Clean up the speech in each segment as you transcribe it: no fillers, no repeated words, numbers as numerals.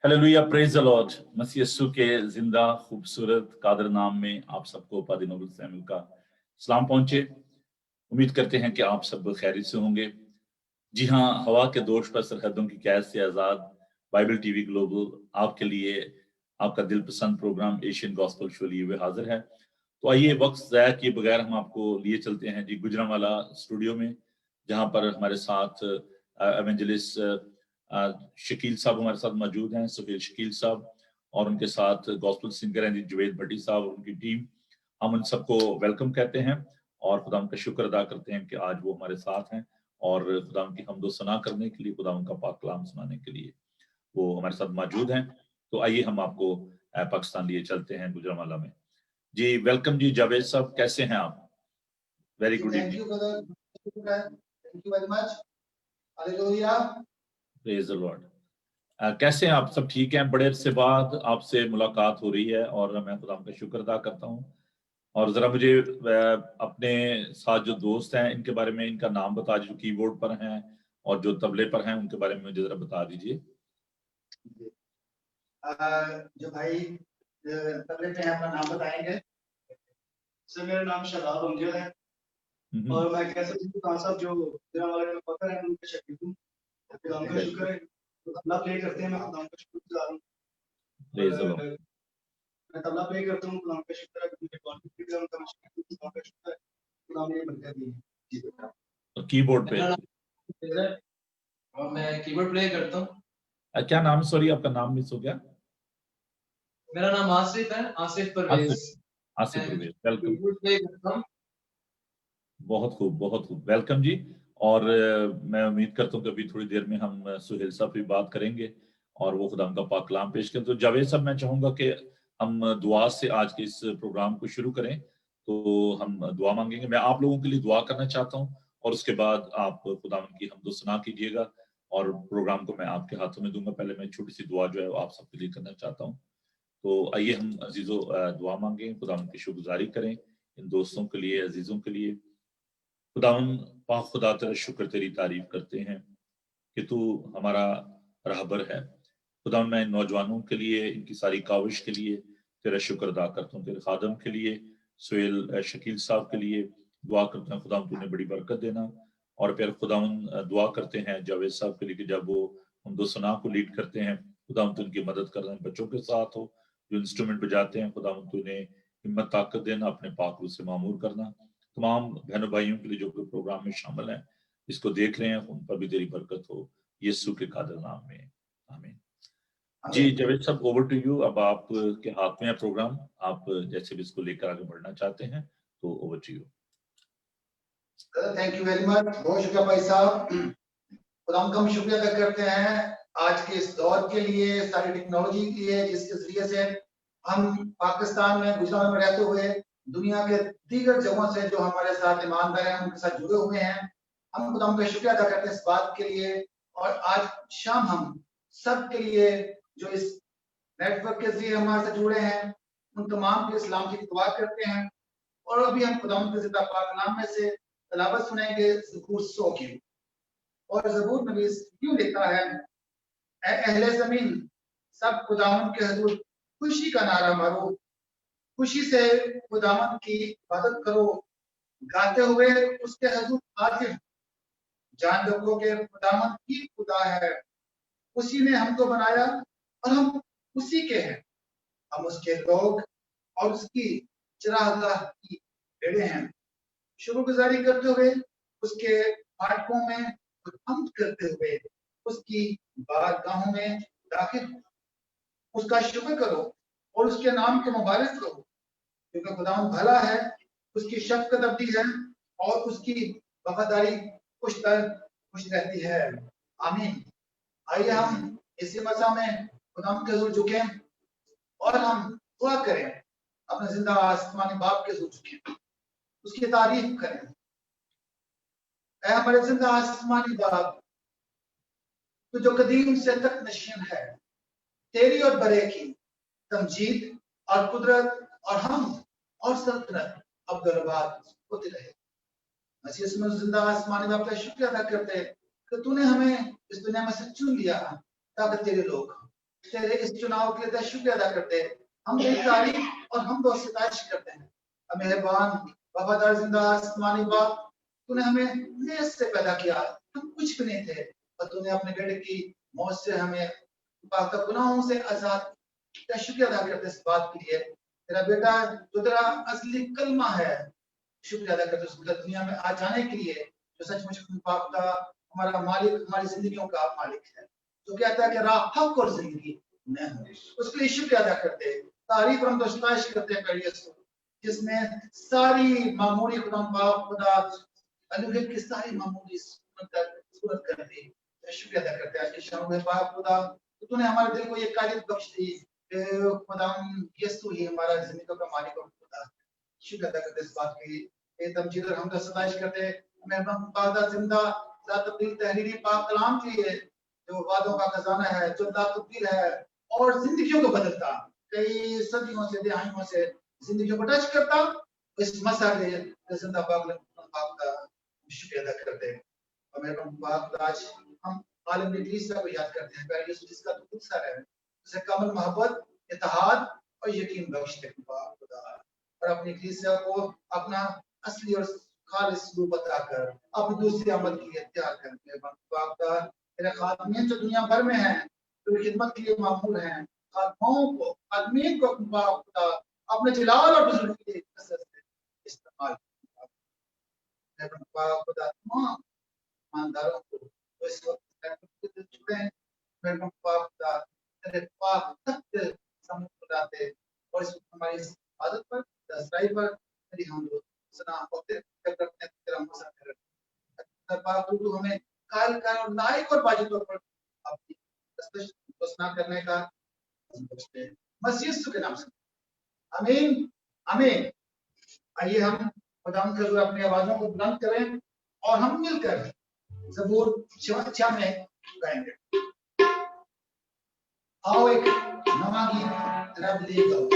Hallelujah, praise the lord. मसीह यीशु के जिंदा खूबसूरत कादर नाम में आप सबको पादी नोबल सैमुअल का सलाम पहुंचे। उम्मीद करते हैं कि आप सब खैरियत से होंगे। जी हाँ, हवा के दोष पर सरहदों की कैद से आजाद बाइबल टीवी ग्लोबल आपके लिए आपका दिल पसंद प्रोग्राम एशियन गॉस्पेल शो लिए हुए हाजिर है। तो आइए वक्त ज़ाया किए बगैर हम आपको लिए चलते हैं जी गुजरांवाला स्टूडियो में, जहां पर हमारे साथ एवेंजलिस्ट शकील साहब हमारे साथ मौजूद हैं, सुहेल शकील साहब, और उनके साथ गॉस्पेल सिंगर हैं जी जुवेद भट्टी साहब और उनकी टीम। हम उन सबको वेलकम कहते हैं और खुदा का शुक्र अदा करते हैं कि आज वो हमारे साथ हैं और खुदा की हमदो सना करने के लिए, खुदा का पाक कलाम सुनाने के लिए वो हमारे साथ मौजूद हैं। तो आइए हम आपको पाकिस्तान लिए चलते हैं गुजरांवाला में। जी वेलकम जी जावेद साहब, कैसे हैं आप? Very good Thank you, brother. Thank you very much. Hallelujah. Praise the Lord. कैसे हैं आप? सब ठीक हैं? बड़े अरसे बाद आपसे मुलाकात हो रही है और मैं खुदा का शुक्र अदा करता हूँ। और जरा मुझे अपने साथ जो दोस्त हैं इनके बारे में इनका नाम बता दीजिए, जो कीबोर्ड पर हैं और जो तबले पर हैं उनके बारे में मुझे जरा बता दीजिए। जो भाई तबले पे हैं अपना नाम बताएंगे। सर मेरा नाम शादाब अमजद है और मैं कह सकता हूँ खान साहब जो वाले में पकड़ है उनके शकील हूँ। खुदा का शुक्र है, तबला प्ले करते हैं, मैं खुदा का शुक्रगुजार हूँ। मैं तबला प्ले करता हूँ, खुदा का शुक्र है, मुझे कॉन्फिडेंस है, उनका खुदा का शुक्र है, खुदा ने बरकत दी है। और कीबोर्ड पे और मैं कीबोर्ड प्ले करता हूँ। क्या नाम? सॉरी आपका नाम मिस हो गया। मेरा नाम आसिफ है, Asif Parvez. Asif Parvez, welcome. Keyboard play करता हूँ। बहुत खूब, बहुत खूब, वेलकम जी। और मैं उम्मीद करता हूँ कि अभी थोड़ी देर में हम सुहेल साहब भी बात करेंगे और वो खुदा का पाक कलाम पेश करें। तो जावेद साहब, मैं चाहूंगा कि हम दुआ से आज के इस प्रोग्राम को शुरू करें। तो हम दुआ मांगेंगे। मैं आप लोगों के लिए दुआ करना चाहता हूँ और उसके बाद आप खुदा की हमदो सना कीजिएगा और प्रोग्राम को मैं आपके हाथों में दूंगा। पहले मैं छोटी सी दुआ जो है आप सबके लिए करना चाहता हूँ। तो आइए हम अजीजों दुआ मांगें, खुदा की शुक्रगुजारी करें इन दोस्तों के लिए, अजीजों के लिए। खुदावन पाक खुदा, तेरा शुक्र, तेरी तारीफ करते हैं कि तू हमारा रहबर है। खुदावन मैं इन नौजवानों के लिए, इनकी सारी काविश के लिए तेरा शुक्र अदा करता हूँ। तेरे खादम के लिए, सुहेल शकील साहब के लिए दुआ करता हूँ खुदावन तूने बड़ी बरकत देना। और फिर खुदावन दुआ करते हैं जावेद साहब के लिए कि जब वो हमदो सना को लीड करते हैं, खुदावन तू उनकी मदद करना, बच्चों के साथ हो जो इंस्ट्रूमेंट बजाते हैं, खुदावन तू उन्हें हिम्मत ताकत देना, अपने पाक रूह से मामूर करना। तमाम बहनों भाइयों के लिए जो प्रोग्राम में शामिल हैं, इसको देख रहे हैं, उन पर भी तेरी बरकत हो, यीशु के कादर नाम में, आमीन। जी जावेद साहब, ओवर टू यू। अब आप के हाथ में है प्रोग्राम, आप जैसे भी इसको लेकर आगे बढ़ना चाहते हैं तो over to you. Thank you very much, बहुत शुक्रिया भाई साहब। खुदा का हम शुक्रिया अदा करते हैं आज के इस दौर के लिए, सारी टेक्नोलॉजी के लिए, जिसके जरिए से हम पाकिस्तान में, गुजरात में रहते हुए दुनिया के दीगर जगहों से जो हमारे साथ ईमानदार हैं उनके साथ जुड़े हुए हैं। हम खुदा का शुक्रिया अदा करते हैं इस बात के लिए। और आज शाम हम सब के लिए जो इस नेटवर्क के जरिए हमारे साथ जुड़े हैं, उन तमाम के इस्लाम की दुआ करते हैं। और अभी हम खुदा के ज़िंदा पाक कलाम में से तलावत सुनेंगे ज़बूर 100 की। और ज़बूर नबी यूं लिखता है, ऐ अहले ज़मीन, सब खुदावंद के हुजूर खुशी का नारा मारो, खुशी से खुदावंद की इबादत करो, गाते हुए उसके हुजूर हाजिर, जान रखो कि खुदावंद ही खुदा है, उसी ने हमको बनाया और हम उसी के हैं, हम उसके लोग और उसकी चरागाह की भेड़ें हैं। शुक्रगुजारी करते हुए उसके फाटकों में हमद करते हुए उसकी बारगाहों में दाखिल हो, उसका शुक्र करो और उसके नाम के मुबारक करो, क्योंकि खुदावंद भला है, उसकी शफ़क़त अबदी है और उसकी वफादारी खुश रहती है। आमीन। आइए हम इसी मसा में खुदावंद के हुजूर झुकें और हम दुआ करें, अपने जिंदा आसमानी बाप के हुजूर झुकें, उसकी तारीफ करें। ऐ हमारे जिंदा आसमानी बाप, तो जो कदीम से तक नशीन है, तेरी और बरे की तमजीद और कुदरत और हम और सल्तनत अब्दुलबाद होती रहे। मसीह में जिंदा आसमानी बाप का शुक्रिया अदा करते हैं कि तूने हमें इस दुनिया में से चुन लिया ताकि तेरे लोग, तेरे इस चुनाव के लिए शुक्रिया अदा करते हैं। हम तेरी तारीफ और हम दो सितारिश करते हैं। मेहरबान वफादार जिंदा आसमानी बाप, तूने हमें लेस से पैदा किया, हम कुछ भी नहीं थे, और तूने अपने बेटे की मौत से हमें गुनाहों से आजाद किया। शुक्रिया अदा करते इस बात के लिए, तेरा बेटा जो तेरा असली कलमा है, शुक्रिया अदा करते उस दुनिया में आ जाने के लिए, जो सचमुच बाप का हमारा मालिक, हमारी जिंदगियों का मालिक है, जो कहता है कि राह हक और जिंदगी मैं हूं। उसके लिए शुक्रिया अदा करते हैं, तारीफ हम तशताइश करते हैं पैरियस को, जिसने सारी मामूली खुदा बाप खुदा अलूहियत की सारी मामूली सूरत कर दी। शुक्रिया अदा करते हैं आज की शाम में बाप खुदा, तो तूने हमारे दिल को ये कायद बख्श दी, खुदा यीशु ही हमारा जिंदगी का मालिक और खुदा। शुक्र अदा करते इस बात की, तमजीद और हमदा सताइश करते मेहरबान खुदा जिंदा तब्दील तहरीरी पाक कलाम के लिए, जो वादों का खजाना है, जो तब्दील है और जिंदगियों को बदलता, कई सदियों से दहाइयों से जिंदगियों को टच करता, इस मसाले जिंदा पाक का शुक्रिया अदा करते हैं। और मेहरबान पाक आज हम आलम इक्लीसिया को याद करते हैं, पहले जिसका तो खुद सा है, उसे कमल मोहब्बत, इत्तेहाद और यकीन बख्श दे खुदा, और अपनी इक्लीसिया को अपना असली और खालिस रूप बताकर अपनी दूसरी अमल की इख्तियार करके बाबा तेरे खादमीन जो दुनिया भर में हैं, जो खिदमत के लिए मामूल हैं, खादमों को खादमीन को खुदा अपने जलाल और बुजुर्ग के कसरत से इस्तेमाल खुदा तमाम ईमानदारों को तो इस वक्त चुके हैं, मेरे खुदा तेरे पाक तख्त सामने बुलाते, और इस हमारी इस आदत पर दसराई पर तेरी हम लोग सना होते करते हैं, तेरा मसा कर पाक तू हमें कायल का और लायक और बाजी तौर पर अपनी घोषणा करने का मसीह के नाम से आमीन आमीन। आइए हम खुदा के हुए अपनी आवाजों को बुलंद करें और हम मिलकर ज़बूर 56 में गाएंगे। आओ एक नवा गीत रब ले गाओ।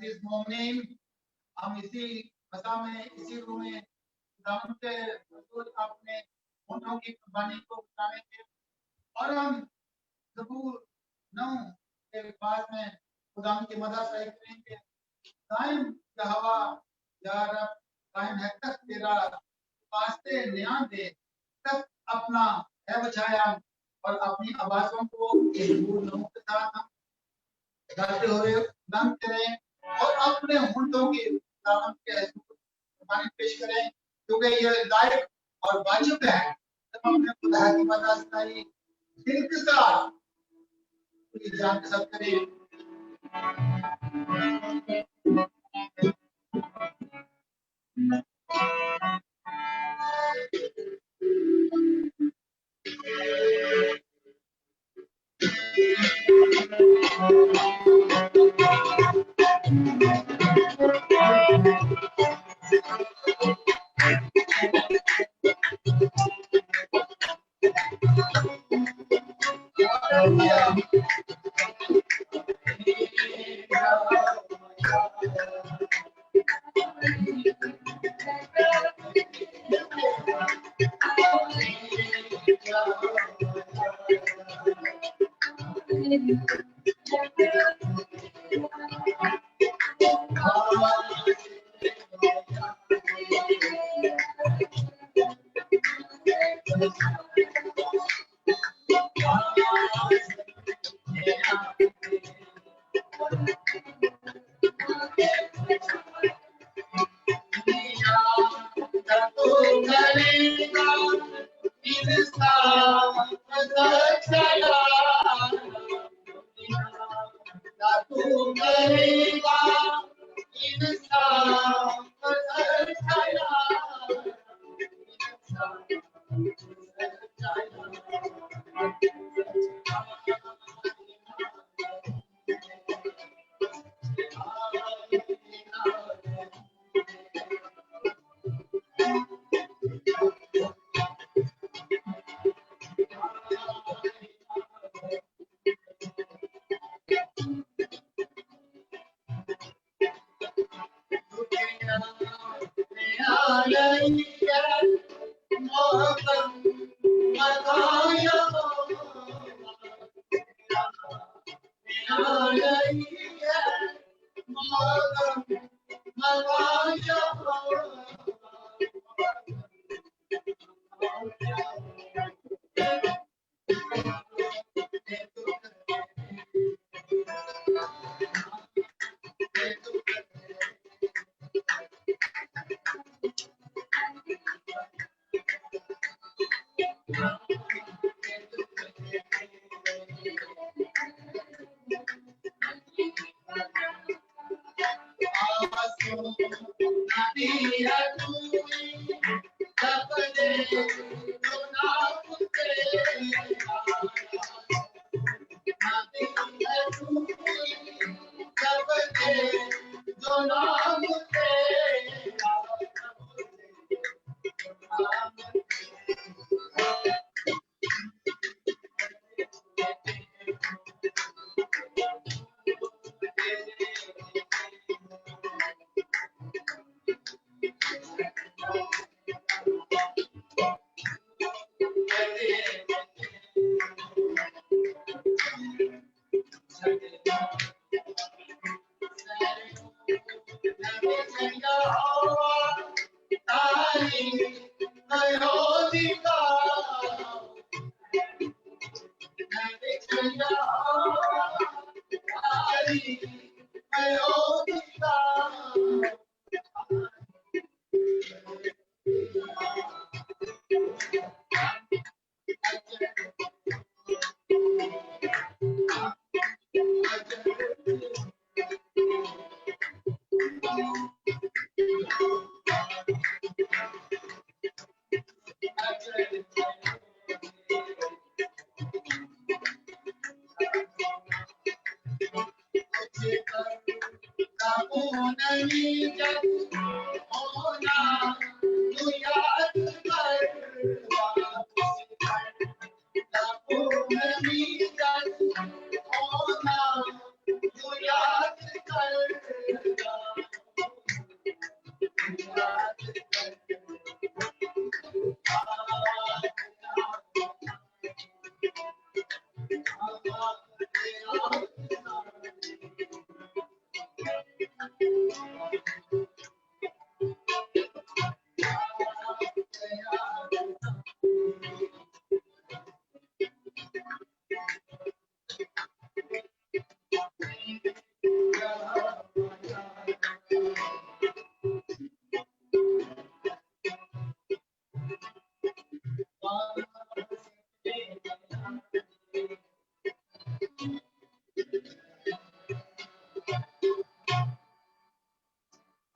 अजीज मोमिनीन, हम इसी मसा में, इसी रूम में खुदावंद के हुजूर अपने होठों की कुर्बानी को उठाएंगे और हम ज़बूर 9 के बाद में खुदावंद की मदद से करेंगे। कायम यहोवा या रब, कायम है तक तेरा, वास्ते न्याय दे, तक अपना है बचाया। और अपनी आवाज़ों को इस ज़बूर 9 के साथ हम गाते हुए बंद करें और अपने होठों की खुदावंद के हुजूर कुर्बानी पेश करें, क्योंकि ये लायक और वाजिब है जब हमने खुदा की मदद सुनाई दिल के साथ पूरी जान के साथ करें।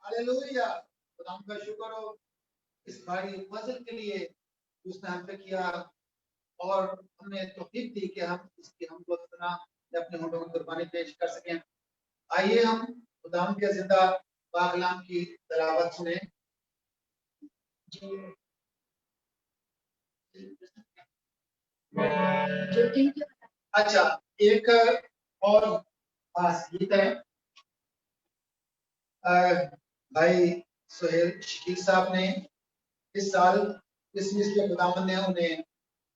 हालेलुया, खुदाम का शुक्र हो इस भारी फजल के लिए उसने हम पे किया और हमें तौफीक दी कि हम इसकी हमको सुना अपने होठों में कुर्बानी पेश कर सकें। आइए हम खुदाम के जिंदा पाकलाम की तिलावत सुने। अच्छा, एक और खास गीत है भाई सुहेल शकील साहब ने इस साल क्रिसमस के खुदावंद ने उन्हें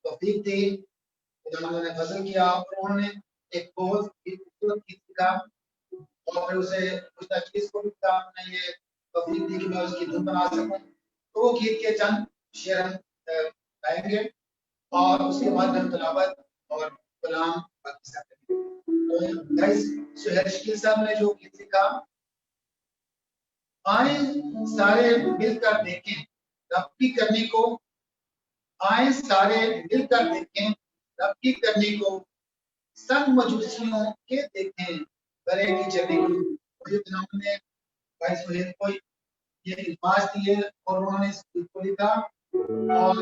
तौफीक दी, खुदावंद ने फजल किया और उन्होंने एक बहुत ही खूबसूरत गीत लिखा और फिर उसे उस चीज को भी खुदावंद ने ये तौफीक दी कि मैं उसकी धुन बना सकूं। तो वो गीत के चंद शेर हम गाएंगे और उसके बाद हम तिलावत और कलाम बाकी सब करेंगे। तो गाइस सुहेल शकील साहब ने जो गीत लिखा, आए सारे मिलकर देखें रब की करनी को, आए सारे मिलकर देखें रब की करनी को, संग मजूसियों के देखें गले की चढ़ी को। मुझे ने भाई सुहेल को ये अल्फाज दिए और उन्होंने इस गीत को लिखा और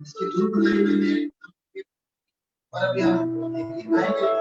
इसकी धुन बनाई मैंने और अभी हम एक गीत गाएंगे।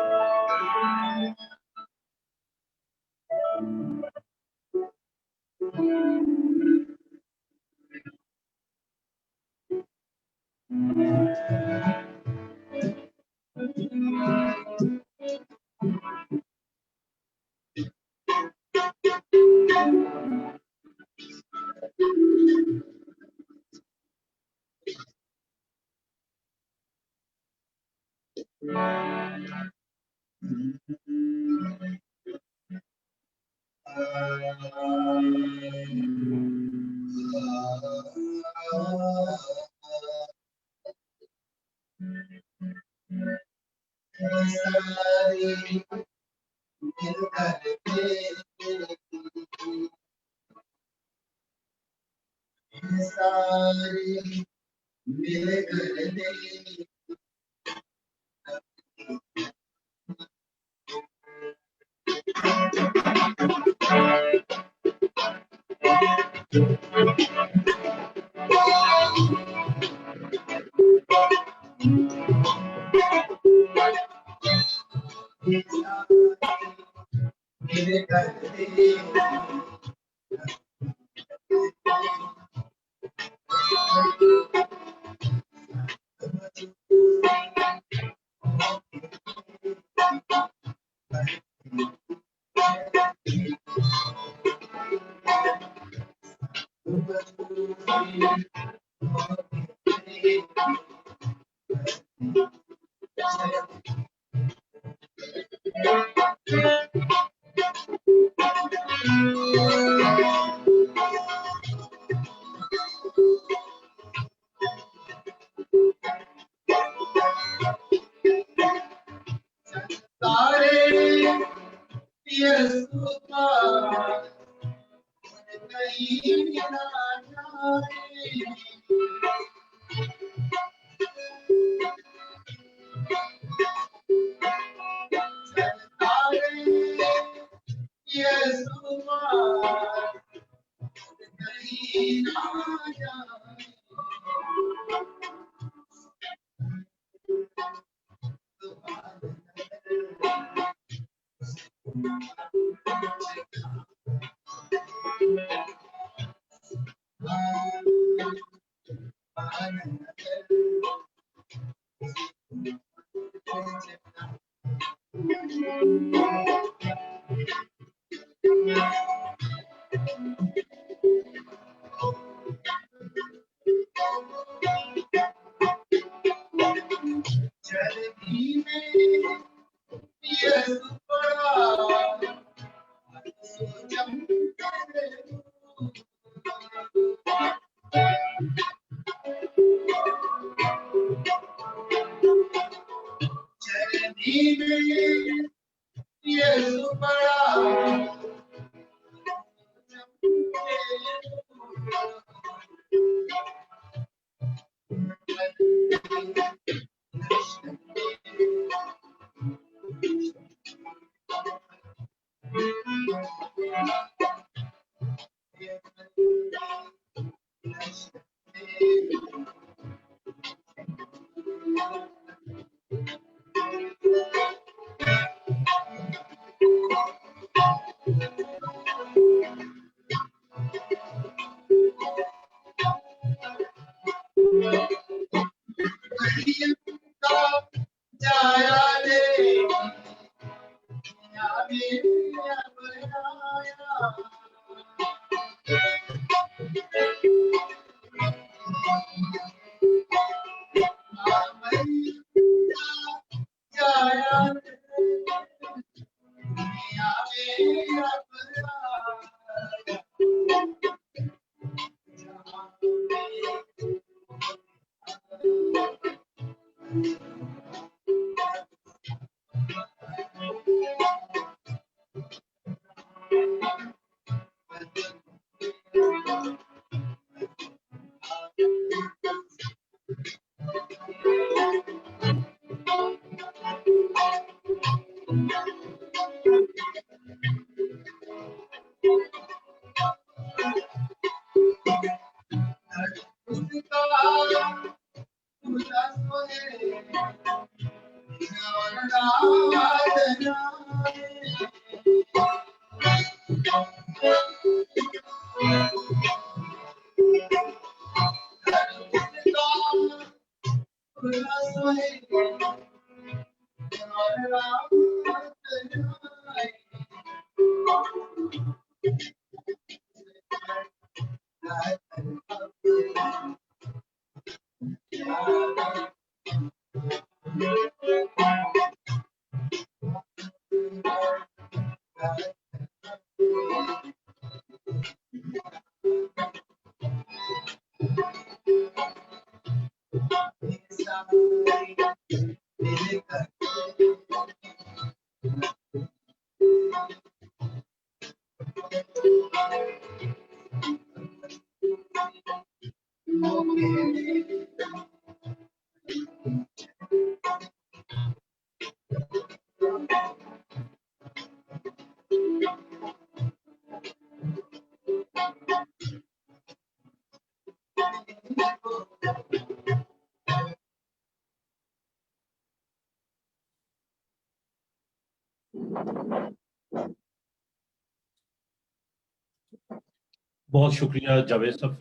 बहुत शुक्रिया जावेद साहब,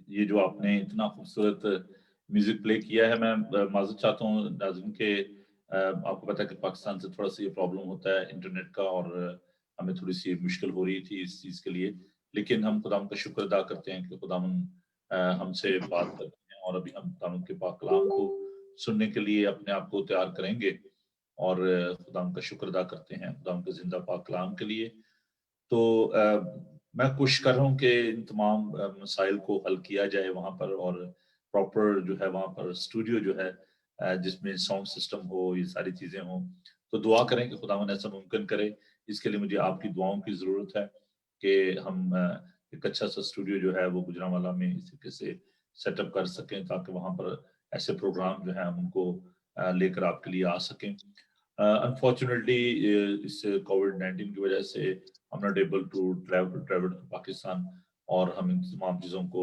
ये जो आपने इतना खूबसूरत म्यूजिक प्ले किया है। मैं माजूद चाहता हूँ नाज़रीन के, आपको पता है कि पाकिस्तान से थोड़ा सा ये प्रॉब्लम होता है इंटरनेट का, और हमें थोड़ी सी मुश्किल हो रही थी इस चीज़ के लिए, लेकिन हम खुदाम का शुक्र अदा करते हैं कि खुदाम हमसे बात करते हैं, और अभी हम खुदाम के पाक कलाम को सुनने के लिए अपने आप को तैयार करेंगे, और खुदाम का शुक्र अदा करते हैं खुदाम के जिंदा पाक कलाम के लिए। तो मैं कोशिश कर रहा हूँ कि इन तमाम मसाइल को हल किया जाए वहाँ पर, और प्रॉपर जो है वहाँ पर स्टूडियो जो है जिसमें साउंड सिस्टम हो, ये सारी चीज़ें हों। तो दुआ करें कि खुदावंद ऐसा मुमकिन करे। इसके लिए मुझे आपकी दुआओं की ज़रूरत है कि हम एक अच्छा सा स्टूडियो जो है वो गुजरांवाला में इस तरीके से सेटअप कर सकें, ताकि वहाँ पर ऐसे प्रोग्राम जो है हम उनको लेकर आपके लिए आ सकें। अनफॉर्चुनेटली इस कोविड-19 की वजह से I'm not able to travel to Pakistan, और हम इन तमाम चीज़ों को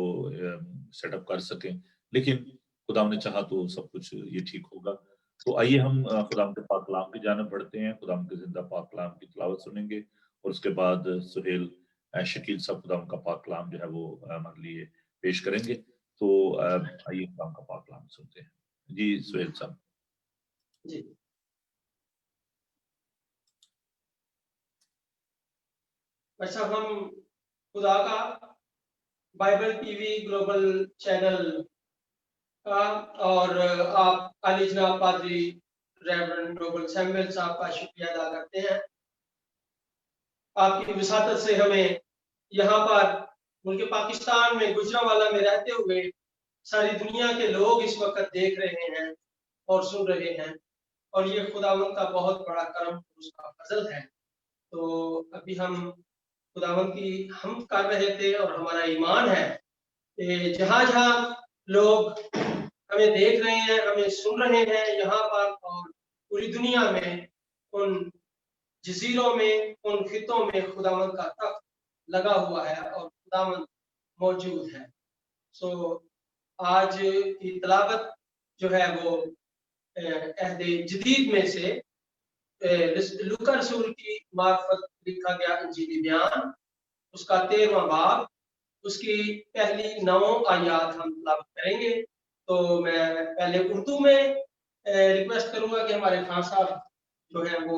सेटअप कर सकें, लेकिन खुदा ने चाहा तो सब कुछ ये ठीक होगा। तो आइए हम खुदाम के पाक कलाम की जानिब बढ़ते हैं, खुदाम के जिंदा पाक कलाम की तिलावत सुनेंगे, और उसके बाद सुहेल शकील साहब खुदाम का पाक कलाम जो है वो हमारे लिए पेश करेंगे। तो आइए खुदाम का पाक कलाम सुनते हैं। जी सुहेल साहब। जी अच्छा, हम खुदा का बाइबल टीवी ग्लोबल चैनल का और आप अली जनाब पादरी रेवरेंड ग्लोबल सैमुअल साहब का शुक्रिया अदा करते हैं। आपकी विसातत से हमें यहाँ पर मुल्क पाकिस्तान में गुजरांवाला में रहते हुए सारी दुनिया के लोग इस वक्त देख रहे हैं और सुन रहे हैं। اور یہ خداوند کا بہت بڑا کرم اس کا فضل ہے. تو ابھی ہم خداوند کی حمد کر رہے تھے اور ہمارا ایمان ہے کہ جہاں جہاں لوگ ہمیں دیکھ رہے ہیں, ہمیں سن رہے ہیں یہاں پر اور پوری دنیا میں, ان جزیروں میں, ان خطوں میں خداوند کا تخت لگا ہوا ہے اور خداوند موجود ہے. سو آج کی تلاوت جو ہے وہ عہد جدید میں سے لوکا رسول کی معرفت لکھا گیا انجیلی بیان, اس کا 13واں باب, اس کی پہلی 9 آیات ہم تلاوت کریں گے. تو میں پہلے اردو میں ریکویسٹ کروں گا کہ ہمارے خان صاحب جو ہے وہ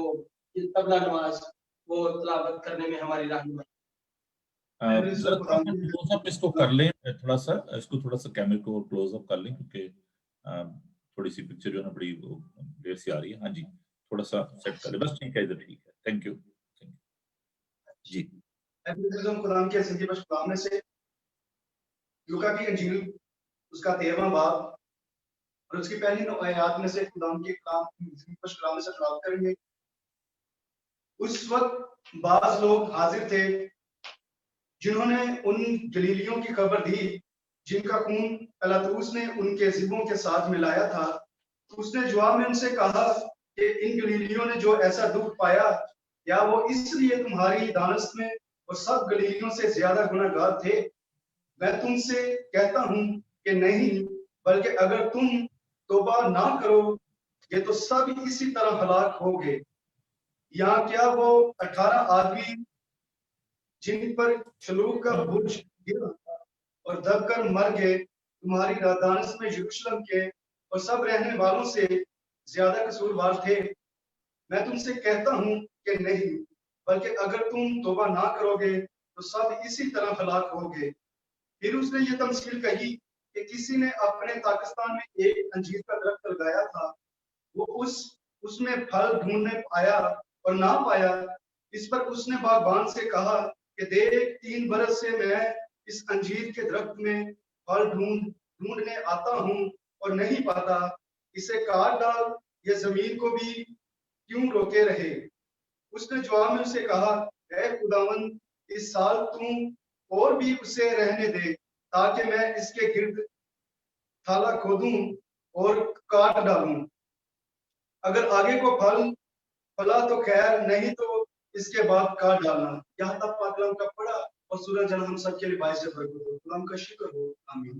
طبلہ نواز وہ تلاوت کرنے میں ہماری رہنمائی. کلوز اپ اس کو کر لیں تھوڑا سا, اس کو تھوڑا سا کیمرے کو کلوز اپ کر لیں کیونکہ تھوڑی سی پکچر جو ہے نا بڑی دیر سے آ رہی ہے. ہاں جی, تھوڑا سا سیٹ کر لیں بس. ٹھیک ہے, ادھر ٹھیک ہے. تھینک یو جی. قرآن کے زندگی بخش کلام میں سے لوکا کی انجیل اس کا 13واں باب اور اس کی پہلی 9 آیات میں سے خداوند کے کلام زندگی بخش کلام میں سے تلاوت کریں گے. اس وقت بعض لوگ حاضر تھے جنہوں نے ان گلیلیوں کی خبر دی جن کا خون پلاطوس نے ان کے ذبحوں کے ساتھ ملایا تھا. اس نے جواب میں ان سے کہا کہ ان گلیلیوں نے جو ایسا دکھ پایا, یا وہ اس لیے تمہاری دانست میں اور سب گلیلیوں سے زیادہ گناہ گار تھے؟ میں تم سے کہتا ہوں کہ نہیں, بلکہ اگر تم توبہ نہ کرو گے تو سب اسی طرح ہلاک ہوگے. یا کیا وہ 18 آدمی جن پر شلوغ کا برج گرا اور دب کر مر گئے تمہاری دانست میں یروشلم کے اور سب رہنے والوں سے زیادہ قصوروار تھے؟ میں تم سے کہتا ہوں کہ نہیں, بلکہ اگر تم توبہ نہ کرو گے تو سب اسی طرح ہلاک ہوگے. پھر اس نے یہ تمثیل کہی کہ کسی نے اپنے پاکستان میں ایک انجیر کا درخت لگایا تھا. وہ اس میں پھل ڈھونڈنے آیا اور نہ پایا. اس پر اس نے باغبان سے کہا کہ دیکھ 3 برس سے میں اس انجیر کے درخت میں پھل ڈھونڈنے آتا ہوں اور نہیں پاتا. اسے کاٹ ڈال, یہ زمین کو بھی کیوں روکے رہے؟ اس نے جواب میں اسے کہا, اے خداوند, اس سال تم اور بھی اسے رہنے دے تاکہ میں اس کے گرد تھالا کھودوں اور کاٹ ڈالوں. اگر آگے کو پھلا تو خیر, نہیں تو اس کے بعد کاٹ ڈالنا. یہاں تک پاک کلام کا پڑھا اور سورج جان ہم سب کے لیے باعث برکت ہو. کلام کا شکر ہو. آمین.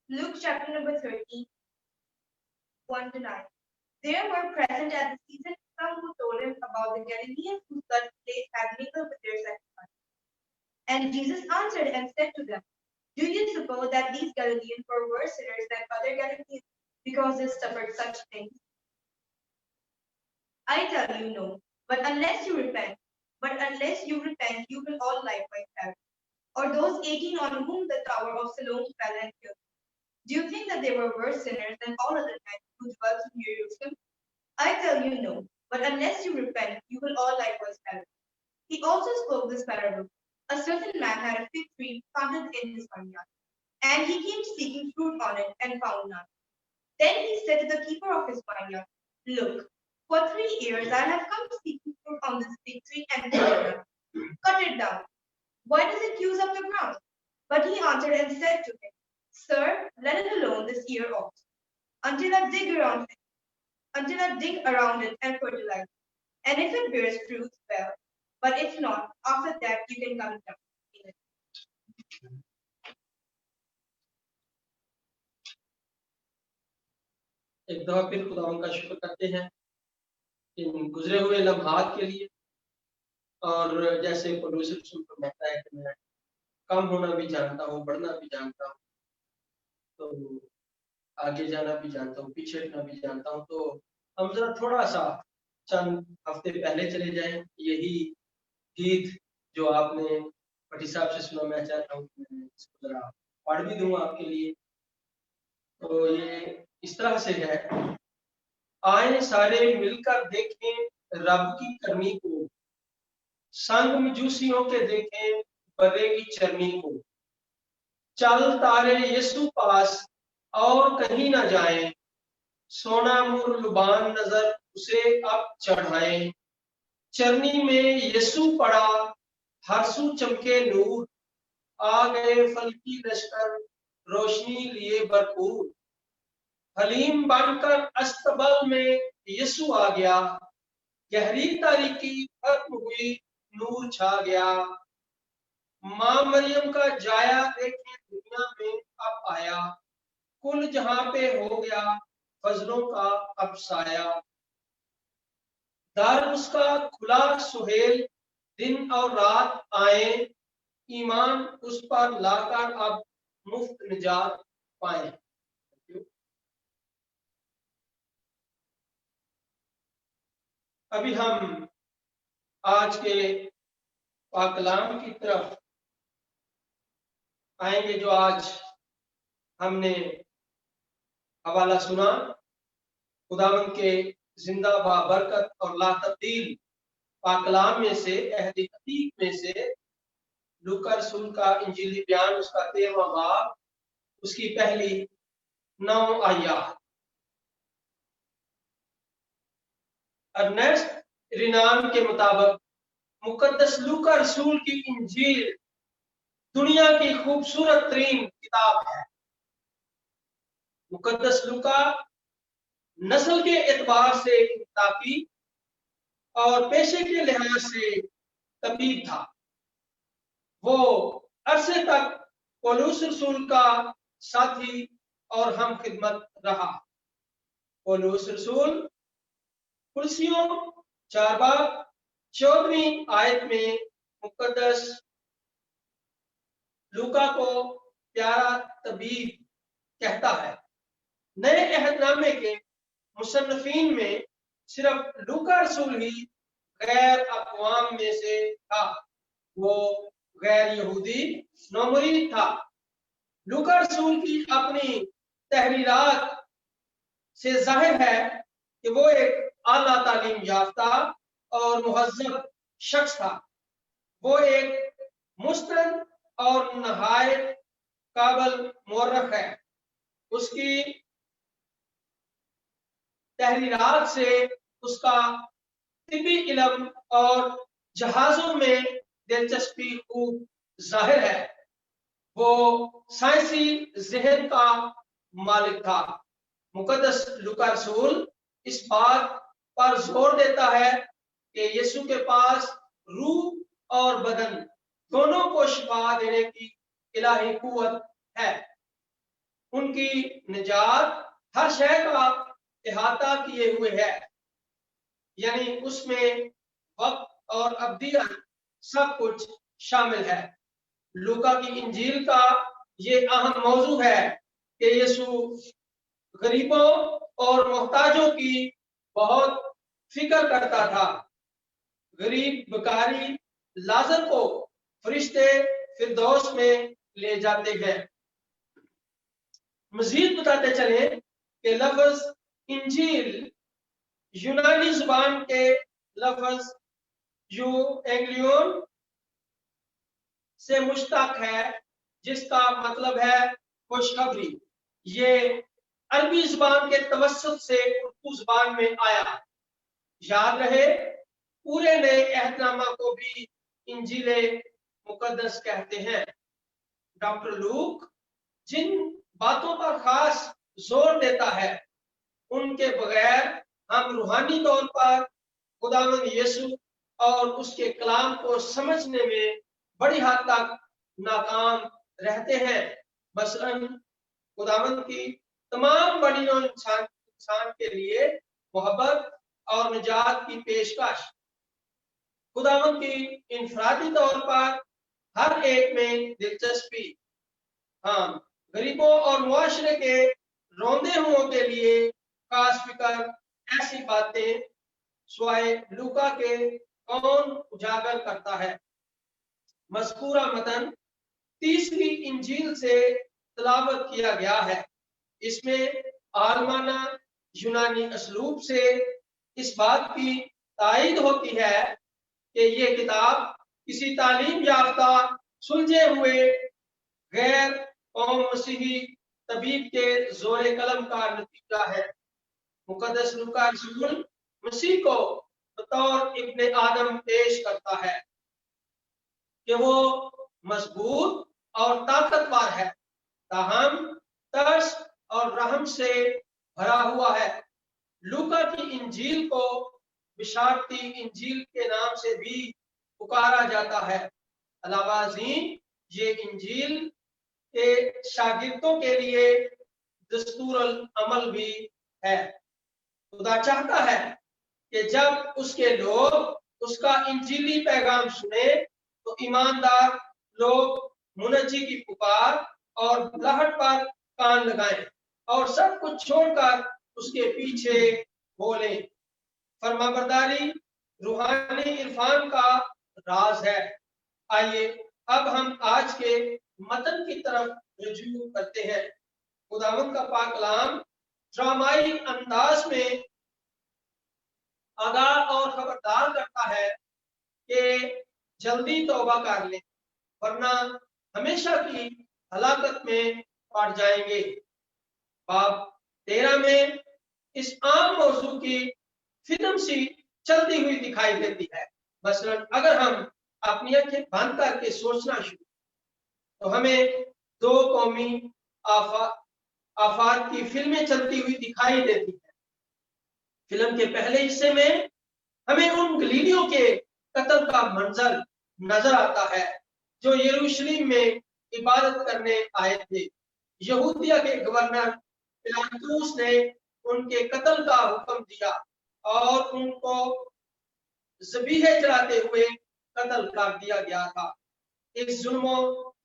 Luke chapter number 13, 1 to 9. There were present at the season some who told him about the Galileans whose blood place had mingled with their sacrifice. And Jesus answered and said to them, do you suppose that these Galileans were worse sinners than other Galileans because they suffered such things? I tell you no. But unless you repent, you will all likewise perish. Or those 18 on whom the tower of Siloam fell and killed. Do you think that they were worse sinners than all other men who dwelt in Jerusalem? I tell you no. But unless you repent, you will all likewise perish. He also spoke this parable. A certain man had a fig tree planted in his vineyard, and he came seeking fruit on it and found none. Then he said to the keeper of his vineyard, look, for 3 years I have come seeking fruit on this fig tree and found none. Cut it down. Why does it use up the ground? But he answered and said to him, Sir, let it alone this year also, until I dig around it and fertilize it. And if it bears fruit, well, but if not, after that you can come down. ایک دفعہ پھر خداوند کا شکر کرتے ہیں ان گزرے ہوئے لمحات کے لیے. اور جیسے پولس رسول فرماتا ہے کہ میں کم ہونا بھی جانتا ہوں, بڑھنا بھی جانتا ہوں, تو آگے جانا بھی جانتا ہوں, پیچھے ہٹنا بھی جانتا ہوں. تو ہم ذرا تھوڑا سا چند ہفتے پہلے چلے جائیں. یہی گیت جو آپ نے پٹی صاحب سے سنا, میں چاہتا ہوں کہ میں اس کو ذرا پڑھ بھی دوں آپ کے لیے. تو یہ اس طرح سے ہے, آئیں سارے مل کر دیکھیں رب کی کرمی کو, سنگ مجوسیوں کے دیکھیں برے کی چرمی کو. چل تارے یسو پاس और कहीं ना जाएं, सोना मुर लुबान नजर उसे अब चढ़ाएं। चरनी में यीशु पड़ा, हर सू चमके नूर, आ गए फलकी लश्कर रोशनी लिए भरपूर। हलीम बनकर अस्तबल में यीशु आ गया, गहरी तारीकी खत्म हुई, नूर छा गया। माँ मरियम का जाया देखे दुनिया में अब आया, कुल जहां पे हो गया फजलों का अब साया। दर उसका खुला सुहेल, दिन और रात आए, ईमान उस पर लाकर अब मुफ्त निजात पाए। अभी हम आज के पाक कलाम की तरफ आएंगे, जो आज हमने हवाला सुना खुदावंद के जिंदा बाबरकत और ला तब्दील पाक कलाम में से, अहद अतीक में से, लूका रसूल का इंजीली बयान, उसका 13वां बाब, उसकी पहली 9 आयत। अर्नेस्ट रिनान के मुताबिक मुकद्दस लूका रसूल की इंजील दुनिया की खूबसूरत तरीन किताब है। मुकद्दस लूका नस्ल के एतबार से इंताकी और पेशे के लिहाज से तबीब था। वो अरसे तक पौलुस रसूल का साथी और हम खिदमत रहा। पौलुस रसूल कुलसियों 4 बाब 14वीं आयत में मुकद्दस लूका को प्यारा तबीब कहता है। नए अहदनामे के मुसन्निफीन में सिर्फ लूका रसूल ही गैर अक़वाम में से था, वो गैर यहूदी नौमरीद था। लूका रसूल की अपनी तहरीरात से जाहिर है कि वो एक आला तालीम याफ्ता और मुहज़्ज़ब शख्स था। वो एक मुस्तनद और नहायत काबिल मुअर्रख है। उसकी तहरीरात से उसका तिब्बी इल्म और जहाजों में दिलचस्पी खूब जाहिर है। वो साइंसी ज़हन का मालिक था। मुकद्दस लूका रसूल इस बात पर जोर देता है कि यीशु के पास रूह और बदन दोनों को शिफा देने की इलाही कुव्वत है। उनकी निजात हर शय का इहाता किए हुए है, यानी उसमें वक्त और अब्दियत सब कुछ शामिल है। लूका की इंजील का ये अहम मौजू है कि यीशु गरीबों और मोहताजों की बहुत फिक्र करता था। गरीब भिखारी लाजर को फरिश्ते फिरदौस में ले जाते हैं। मजीद बताते चले कि लफ्ज इंजील यूनानी जुबान के लफ्ज यूएंग्लियन से मुश्तक है, जिसका मतलब है खुशखबरी। ये अरबी जुबान के तवस्सुत से उर्दू जुबान में आया। याद रहे, पूरे नए अहदनामा को भी इंजीले मुकद्दस कहते हैं। डॉक्टर लूक जिन बातों पर खास जोर देता है, उनके बगैर हम रूहानी तौर पर खुदावंद यीशु और उसके कलाम को समझने में बड़ी हद तक नाकाम रहते हैं। मसलन खुदावंद की तमाम बड़ी और इंसान के लिए मोहब्बत और निजात की पेशकश, खुदावंद की इनफरादी तौर पर हर एक में दिलचस्पी, हाँ, गरीबों और मुआशरे के रोंदे हुओं के लिए खास फिक्र, ऐसी बातें स्वाय लूका के कौन उजागर करता है। मज़कूरा मतन 30वीं इंजील से तलावत किया गया है। इसमें आलमाना यूनानी असलूब से इस बात की तायद होती है कि ये किताब किसी तालीम याफ्ता सुलझे हुए गैर कौम मसीही तबीब के जोरे कलम का नतीजा है। मुकद्दस लूका रसूल मसीह को बतौर इब्ने आदम पेश करता है कि वो मजबूत और ताकतवर है, ताहम तरस और रहम से भरा हुआ है। लूका की इंजील को बिशारती इंजील के नाम से भी पुकारा जाता है। अलावाज़ीन, ये इंजील के शागिर्दों के लिए दस्तूरुल अमल भी है। खुदा चाहता है कि जब उसके लोग उसका इंजीली पैगाम सुने तो ईमानदार लोग मुनज्जी की पुकार और बुलाहट पर कान लगाएं और सब कुछ छोड़कर उसके पीछे बोलें। फरमाबरदारी रूहानी इरफान का राज है। आइए अब हम आज के मतन की तरफ रुजू करते हैं। खुदावंद का पाक कलाम ड्रामाई अंदाज में आगाह और खबरदार करता है कि जल्दी तौबा कर लें, वरना हमेशा की हलाकत में पड़ जाएंगे। बाब 13 में इस आम मौजू की फिल्म सी चलती हुई दिखाई देती है। मसलन अगर हम अपनी आंखें बंद करके सोचना शुरू तो हमें दो कौमी आफात की फिल्में चलती हुई दिखाई देती है। फिल्म के पहले हिस्से में हमें उन गलीलियों के कत्ल का मंजर नजर आता है जो यरूशलेम में इबादत करने आए थे। यहूदिया के गवर्नर पिलातुस ने उनके कत्ल का हुक्म दिया और उनको ज़बीहे जलाते हुए कत्ल कर दिया गया था। इस जुल्म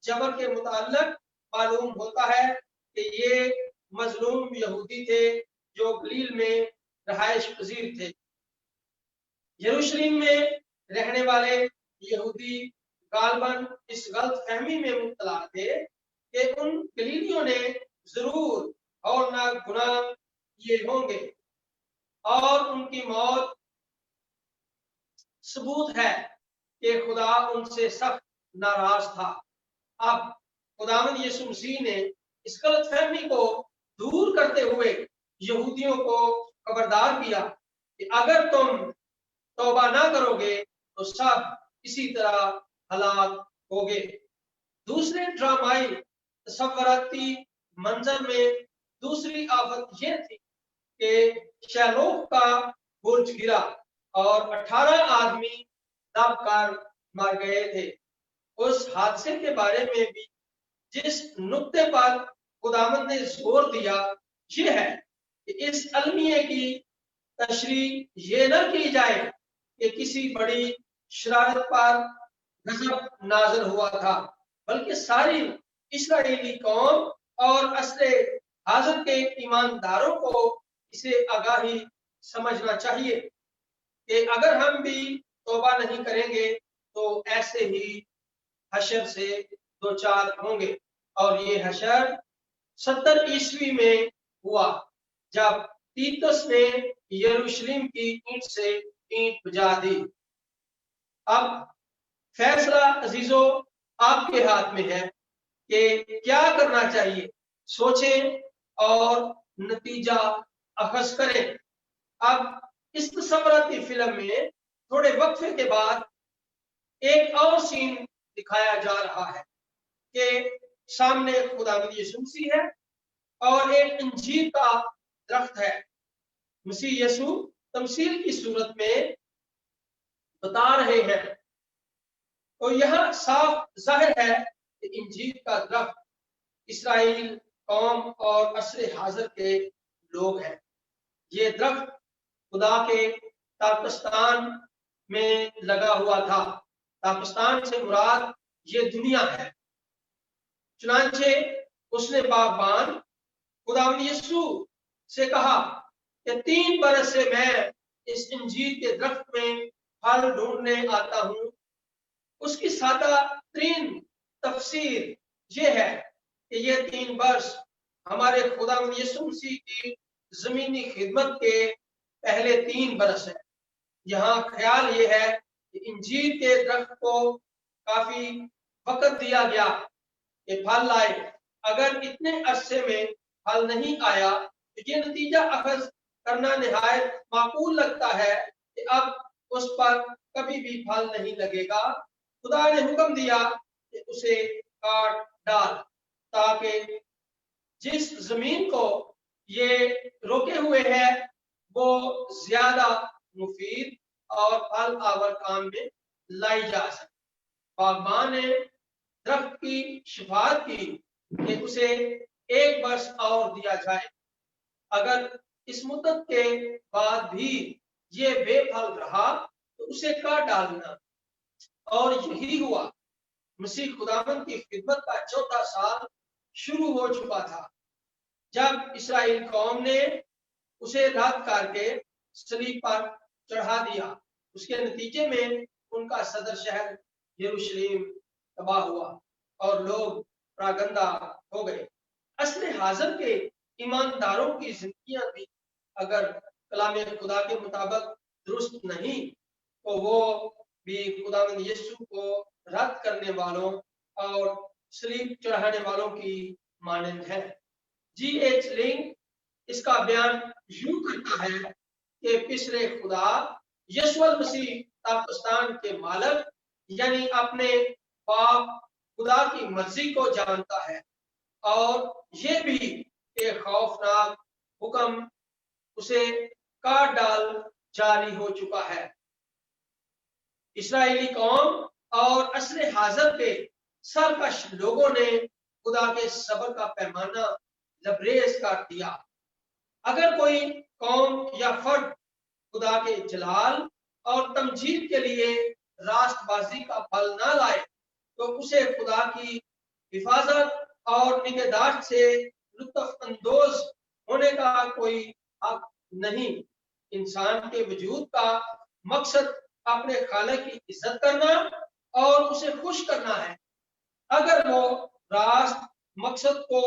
जबर के मुताल्लिक मालूम होता है कि ये मजलूम यहूदी थे जो गलील में रहायश पजीर थे। यरूशलेम में रहने वाले यहूदी गालबन इस गलत फहमी में मुब्तला थे कि उन गलीलियों ने जरूर और ना गुनाह किए होंगे और उनकी मौत सबूत है कि खुदा उनसे सख्त नाराज था। अब खुदावंद यीशु मसीह ने इस गलत फहमी को दूर करते हुए यहूदियों को खबरदार किया कि अगर तुम तौबा ना करोगे तो सब इसी तरह हलाक होगे। दूसरे ड्रामाई तसव्वुराती मंजर में दूसरी आफत यह थी कि शैलोह का बुर्ज गिरा और 18 आदमी दब कर मर गए थे। उस हादसे के बारे में भी जिस नुक्ते पर खुदावंद ने जोर दिया यह है कि इस अलमिये की तशरीह ये न की जाए कि किसी बड़ी शरारत पर गजब नाज़िल हुआ था, बल्कि सारी इस्राएली कौम और असले हाज़िर के ईमानदारों को इसे आगाही समझना चाहिए कि अगर हम भी तौबा नहीं करेंगे तो ऐसे ही हशर से दो चार होंगे। और ये हशर 70 ईस्वी में हुआ जब तीतुस ने यरूशलेम की ईंट से ईंट बजा दी। अब फैसला अजीजों आपके हाथ में है कि क्या करना चाहिए। सोचें और नतीजा अखज़ करें। अब इस तसव्वुराती फिल्म में थोड़े वक्फे के बाद एक और सीन दिखाया जा रहा है कि सामने खुदावंद यीशु मसीह है और एक अंजीर का दरख्त है। मसीह यीशु तमसील की सूरत में बता रहे हैं। तो यह साफ जाहिर है कि इंजीर का दरख्त इस्राएल कौम और असरे हाजिर के लोग हैं। ये दरख्त खुदा के ताकिस्तान में लगा हुआ था। ताकिस्तान से मुराद ये दुनिया है। चुनांचे उसने बागबान खुदावंद यीशु से कहा कि 3 बरस से मैं इस इंजीर के दरख्त में फल ढूंढने आता हूँ। उसकी सादा तरीन तफसीर ये है कि ये 3 वर्ष हमारे खुदावंद यीशु मसीह की जमीनी खिदमत के पहले 3 बरस है। यहाँ ख्याल ये है कि इंजीर के दरख्त को काफी वक्त दिया गया कि फल लाए अगर इतने अरसे में फल नहीं आया तो ये नतीजा अखज़ करना निहायत माकूल लगता है कि अब उस पर कभी भी फल नहीं लगेगा। खुदा ने हुक्म दिया कि उसे काट डाल, ताकि जिस जमीन को ये रोके हुए है वो ज्यादा मुफीद और फल आवर काम में लाई जा सके। बागबान ने दरख्त की शिफात की कि उसे 1 वर्ष और दिया जाए। अगर इस मुद्दत के बाद भी ये बेफल रहा तो उसे काट डालना। और यही हुआ। मसीह खुदावंद की खिदमत का 4था साल शुरू हो चुका था जब इस्राएल कौम ने उसे रद्द करके सलीब पर चढ़ा दिया। उसके नतीजे में उनका सदर शहर यरूशलेम तबाह हुआ और लोग प्रागंदा हो गए। असले हाजिर के ईमानदारों की जिंदगियां भी अगर कलाम खुदा के मुताबिक दुरुस्त नहीं तो वो भी खुदावंद यीशु को रद्द करने वालों और सलीब चढ़ाने वालों की मानंद है। G.H. लिंग इसका बयान यूं करता है कि पिछले खुदा यीशु मसीह पाकिस्तान के मालिक यानी अपने बाप खुदा की मर्जी को जानता है और ये भी एक खौफनाक हुक्म उसे काट डाल जारी हो चुका है। इस्राएली कौम और असले हाजिर के सरकश लोगों ने खुदा के सब्र का पैमाना लबरेज कर दिया। अगर कोई कौम या फर्द खुदा के जलाल और तमजीद के लिए रास्तबाजी का फल ना लाए तो उसे खुदा की हिफाजत और निगहदाश्त से लुत्फ अंदोज होने का कोई हक नहीं। इंसान के वजूद का मकसद अपने खालिक की इज्जत करना और उसे खुश करना है। अगर वो रास्त मकसद को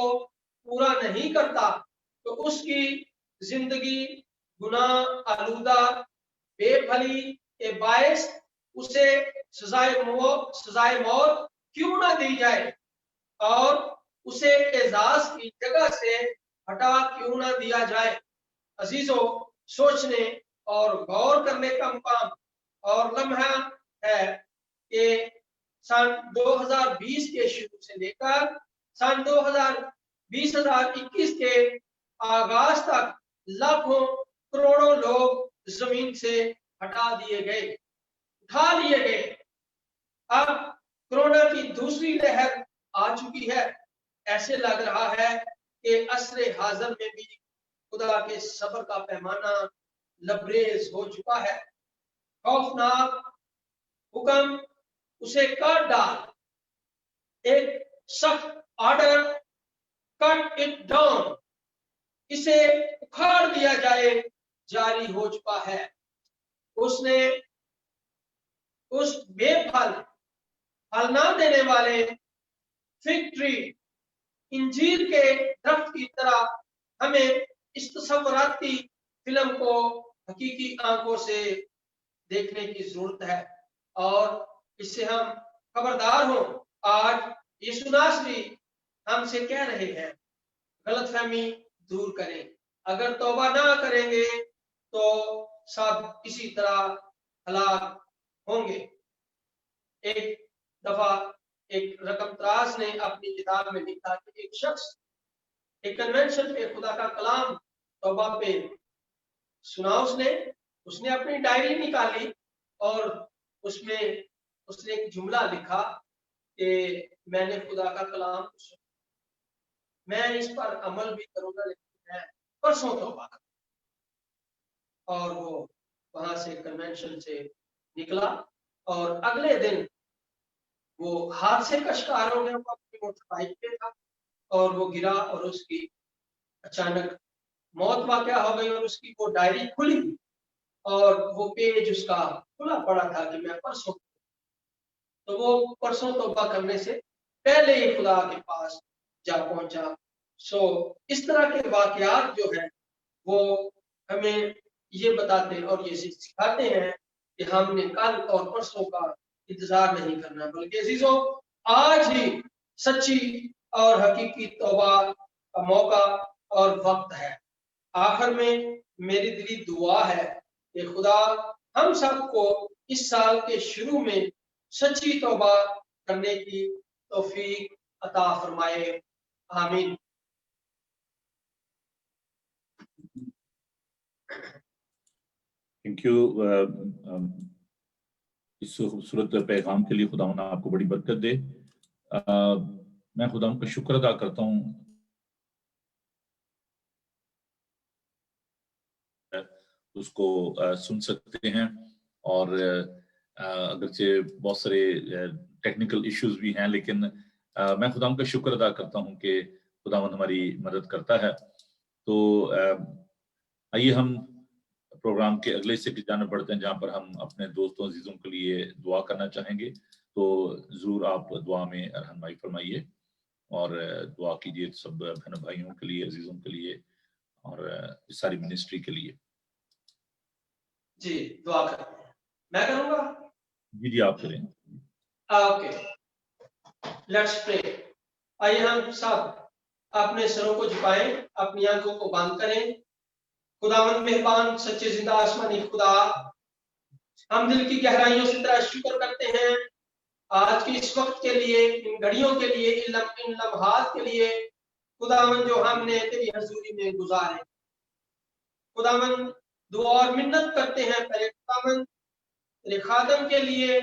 पूरा नहीं करता तो उसकी जिंदगी गुनाह आलूदा बेफली के बायस उसे सजाए मौत क्यों ना दी जाए और उसे एजाज की जगह से हटा क्यों ना दिया जाए। अजीजों, सोचने और गौर करने का मुकाम और लम्हा है कि सन 2020 के शुरू से लेकर सन 2021 के आगाज तक लाखों करोड़ों लोग जमीन से हटा दिए गए, उठा लिए गए। अब कोरोना की दूसरी लहर आ चुकी है। ऐसे लग रहा है कि असरे हाजिर में भी खुदा के सब्र का पैमाना लबरेज हो चुका है। खौफनाक हुक्म उसे काट डाल, एक सख्त ऑर्डर कट इट डाउन, इसे उखाड़ दिया जाए, जारी हो चुका है। उसने उस बेफल फल ना देने वाले फिग ट्री इंजीर के दरख्त की तरह हमें इस तस्वुराती फिल्म को हकीकी आंखों से देखने की जरूरत है और इससे हम खबरदार हों। आज यीशु नासरी हमसे कह रहे हैं, गलतफहमी दूर करें। अगर तौबा ना करेंगे तो सब इसी तरह हलाक होंगे। एक दफा एक रकम तराज ने अपनी किताब में लिखा कि एक शख्स एक कन्वेंशन पे खुदा का कलाम तौबा पे सुना। उसने अपनी डायरी निकाली और उसमें उसने एक जुमला लिखा कि मैंने खुदा का कलाम सुना, मैं इस पर अमल भी करूंगा, लेकिन मैं परसों तौबा करूंगा। और वो वहां से कन्वेंशन से निकला और अगले दिन वो हादसे का शिकार हो गया। वो अपनी मोटरबाइक पे था और वो गिरा और उसकी अचानक मौत वाक़या हो गई और उसकी वो डायरी खुली और वो पेज उसका खुला पड़ा था कि मैं परसों, तो वो परसों तौबा करने से पहले ही खुदा के पास जा पहुंचा। सो इस तरह के वाकयात जो है वो हमें ये बताते और ये सिखाते हैं कि हमने कल और परसों का इंतजार नहीं करना, बल्कि अजीजों आज ही सच्ची और हकीकी तौबा का मौका और वक्त है। आखिर में मेरी दिली दुआ है कि खुदा हम सबको इस साल के शुरू में सच्ची तौबा करने की तौफीक अता फरमाए। आमीन। Thank you. इस खूबसूरत पैगाम के लिए खुदावंद आपको बड़ी बरकत दे। मैं खुदावंद का शुक्र अदा करता हूँ उसको सुन सकते हैं, और अगरचे बहुत सारे टेक्निकल इश्यूज भी हैं, लेकिन मैं खुदावंद का शुक्र अदा करता हूँ कि खुदावंद हमारी मदद करता है। तो आइए हम प्रोग्राम के अगले हिस्से की जाने पड़ते हैं, जहां पर हम अपने दोस्तों अजीजों के लिए दुआ करना चाहेंगे। तो जरूर आप दुआ में रहनुमाई फरमाइए और दुआ कीजिए सब बहन भाइयों के लिए, अजीजों के लिए और इस सारी मिनिस्ट्री के लिए। जी दुआ करें। मैं करूंगा? जी आप करें। Okay, let's pray. आइए हम सब अपने सरों को झुकाएं, अपनी आंखों को बंद करें। खुदावंद मेहरबान सच्चे जिंदा आसमानी खुदा, हम दिल की गहराइयों से तेरा शुक्र करते हैं आज के इस वक्त के लिए, इन घड़ियों के लिए, इन लम्हात के लिए खुदावंद जो हमने तेरी हजूरी में गुजारे। खुदावंद दुआ और मिन्नत करते हैं पहले खुदावंद तेरे खादम के लिए,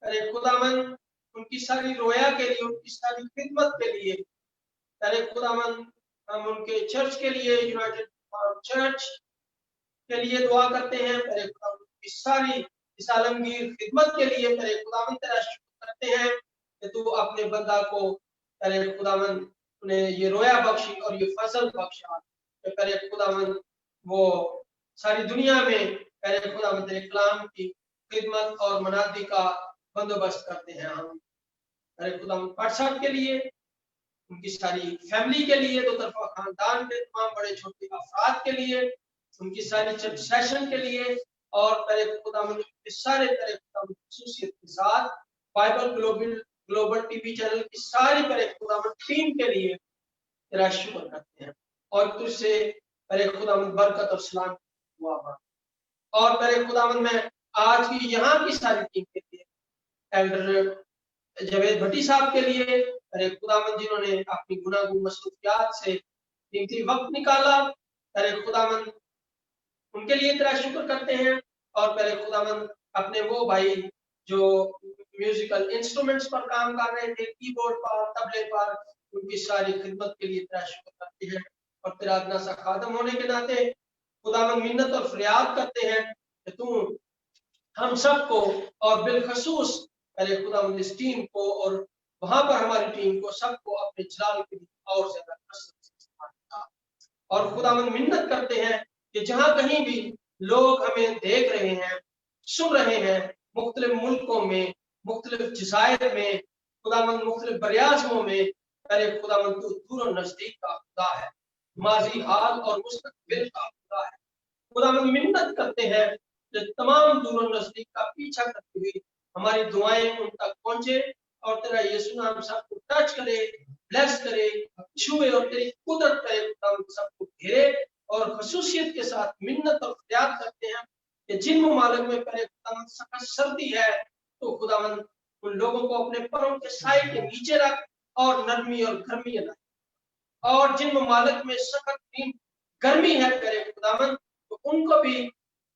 अरे खुदावंद उनकी सारी रोया के लिए, उनकी सारी खिदमत के लिए, अरे खुदावंद हम उनके चर्च के लिए, यूनाइटेड चर्च के लिए दुआ करते हैं। तेरे खुदावंद की सारी इस आलमगीर खिदमत के लिए तेरे खुदावंद तेरा शुक्र करते हैं कि तू अपने बंदा को तेरे खुदावंद उन्हें ये रोया बख्शी और ये फजल बख्शा। तेरे खुदावंद वो सारी दुनिया में तेरे खुदावंद तेरे कलाम की खिदमत और मनादी का बंदोबस्त करते हैं। हम तेरे खुदावंद व्हाट्सएप के लिए, उनकी सारी फैमिली के लिए, दो तरफा खानदान के तमाम बड़े छोटे अफराद के लिए, उनकी सारी चर्च सेशन के लिए, और तेरे खुदावंद के सारे तेरे खुदावंद खुसूसियत के साथ बाइबल ग्लोबल टीवी चैनल की सारी तेरे खुदावंद टीम के लिए तेरा शुक्र करते हैं और तुझसे तेरे खुदावंद बरकत और सलाम दुआ मांगते। और तेरे खुदावंद में आज की यहाँ की सारी टीम के लिए, एल्डर जावेद भट्टी साहब के लिए, तेरे खुदावंद जिन्होंने अपनी गुनागुन मसरूफियात से कीमती वक्त निकाला, तेरे खुदावंद उनके लिए तेरा शुक्र करते हैं। और तेरे खुदावंद अपने वो भाई जो म्यूजिकल इंस्ट्रूमेंट्स पर काम कर रहे थे, कीबोर्ड पर, तबले पर, उनकी सारी खिदमत के लिए तेरा शुक्र करते हैं। और तेरा अदना सा खादम होने के नाते खुदावंद मिन्नत और फरियाद करते हैं कि तू हम सबको और बिलखसूस तेरे खुदावंद इस टीम को और वहां पर हमारी टीम को सबको अपने जलाल के लिए और ज्यादा कसरत से इस्तेमाल कर। और खुदावंद मिन्नत करते हैं कि जहां कहीं भी लोग हमें देख रहे हैं, सुन रहे हैं, मुख्तलिफ मुल्कों में, मुख्तलिफ जज़ायर में, खुदावंद मुख्तलिफ बरियाज़मों में, तेरे खुदावंद तू दूर और नजदीक का खुदा है, माजी हाल और मुस्तकबिल का खुदा है। खुदावंद मिन्नत करते हैं कि तमाम दूर और नजदीक का पीछा करती हुई हमारी दुआएं उन तक पहुंचे और तेरा यीशु नाम सबको टच करे, ब्लेस करे, छुए और तेरी कुदरत तेरे खुदावंद सबको घेरे। और खसूसियत के साथ मिन्नत और फरियाद करते हैं कि जिन ममालिक में तेरे खुदावंद सख्त सर्दी है, तो खुदावंद उन लोगों को अपने पैरों के साए के नीचे रख और नरमी और गर्मी ला। और जिन ममालिक में सख्त गर्मी है तेरे खुदावंद, तो उनको भी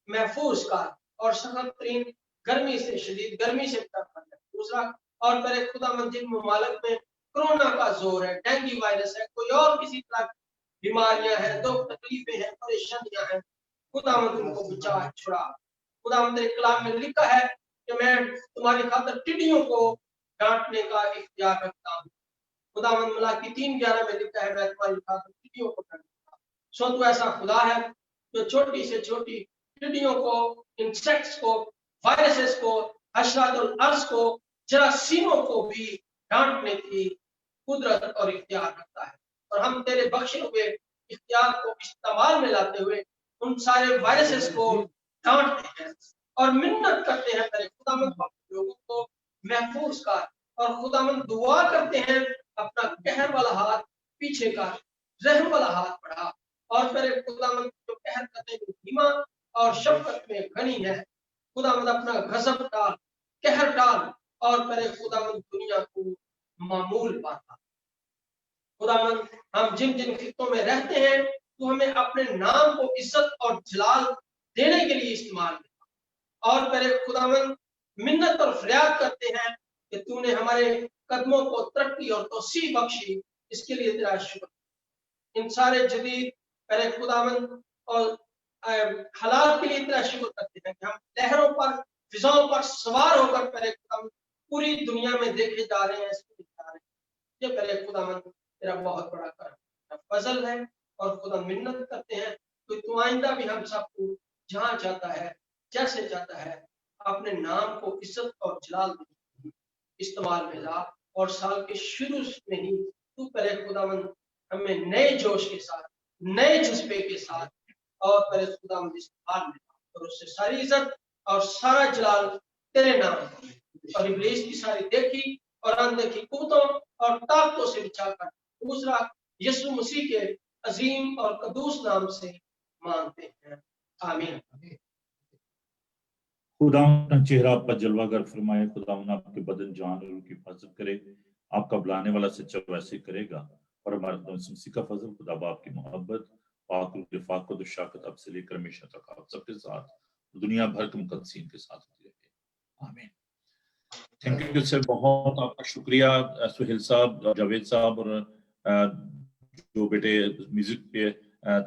महफूज कर और सख्त गर्मी से, शदीद गर्मी से दूसरा। और तेरे खुदावंद जिन ममालिक में कोरोना का जोर है, डेंगू वायरस है, कोई और किसी तरह बीमारियां हैं, दुख तकलीफें हैं, परेशानियां हैं, खुदावंद उनको बचा छुड़ा। खुदावंद तेरे कलाम में लिखा है कि मैं तुम्हारी खातिर टिड्डियों को डांटने का इख्तियार रखता हूँ। खुदावंद मलाकी 3:11 में लिखा है, मैं तुम्हारी खातिर टिड्डियों को डांटूंगा। सो तू ऐसा खुदा है जो छोटी से छोटी टिड्डियों को, इंसेक्ट्स को, वायरसेस को, हशरातुल अर्ज को, जरासीमों को भी डांटने की कुदरत और इख्तियार रखता है। और हम तेरे बख्शे हुए इख्तियार को इस्तेमाल में लाते हुए उन सारे वायरसेस को डांटते हैं और मिन्नत करते हैं तेरे खुदावंद लोगों को महफूज कर। और खुदावंद दुआ करते हैं अपना कहर वाला हाथ पीछे कर, रहम वाला हाथ बढ़ा, और तेरे खुदावंद जो कहर करने में धीमा और शफकत में घनी है, खुदावंद अपना गजब डाल, कहर डाल, और तेरे खुदावंद दुनिया को मामूल पाता। खुदावंद हम जिन जिन खित्तों में रहते हैं, तू हमें अपने नाम को इज्जत और जलाल देने के लिए इस्तेमाल कर, और तेरे खुदावंद मिन्नत और फरियाद करते हैं कि तूने हमारे कदमों को तरक्की और तोसी बख्शी, इसके लिए तेरा शुक्र। इन सारे जदीद तेरे खुदावंद और हालात के लिए तेरा शुक्र करते हैं कि हम लहरों पर, फिजाओं पर सवार होकर तेरे खुदावंद पूरी दुनिया में देखे जा रहे हैं, ये तेरे खुदावंद तेरा बहुत बड़ा करम फजल है। और खुदा मिन्नत करते हैं कि तू आइंदा भी हम सबको जहां जाता है, जैसे जाता है, अपने नाम को इज्जत और जलाल देने इस्तेमाल में ला, और साल के शुरू में ही तू तेरे खुदावंद हमें नए जोश के साथ, नए जज्बे के साथ, और तेरे खुदावंद इस्तेमाल में ला, और उससे सारी इज्जत और सारा जलाल तेरे नाम को, और इब्लीस की सारी देखी और अनदेखी कुव्वतों और ताकतों से बचाकर दूसरा यीशु मसीह के अजीम और कदूस नाम से मांगते हैं, आमीन। खुदा अपना चेहरा आप पर जलवागर फरमाए, खुदा आपके बदन जान और उनकी हिफाजत करे, आपका बुलाने वाला सच्चा वैसे करेगा, और हमारे खुदा मसीह का फजल, खुदा बाप की मोहब्बत, पाक रूह फाक और शाकत अब से लेकर हमेशा तक आप सबके साथ, दुनिया भर के मुकद्दसीन के साथ होती रहे, आमीन। थैंक यू सर, बहुत आपका शुक्रिया सुहेल साहब, जावेद साहब, और जो बेटे म्यूजिक पे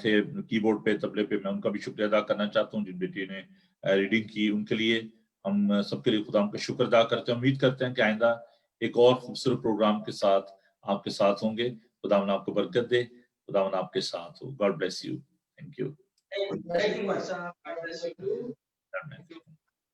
थे, कीबोर्ड पे, तबले पे, मैं उनका भी शुक्रिया अदा करना चाहता हूँ। जिन बेटी ने रीडिंग की, उनके लिए हम सबके लिए खुदा का शुक्र अदा करते हैं। उम्मीद करते हैं कि आइंदा एक और खूबसूरत प्रोग्राम के साथ आपके साथ होंगे। खुदा आपको बरकत दे, खुदा आपके साथ हो। God bless you. Thank you. Thank you, Masha. God bless you too. Amen.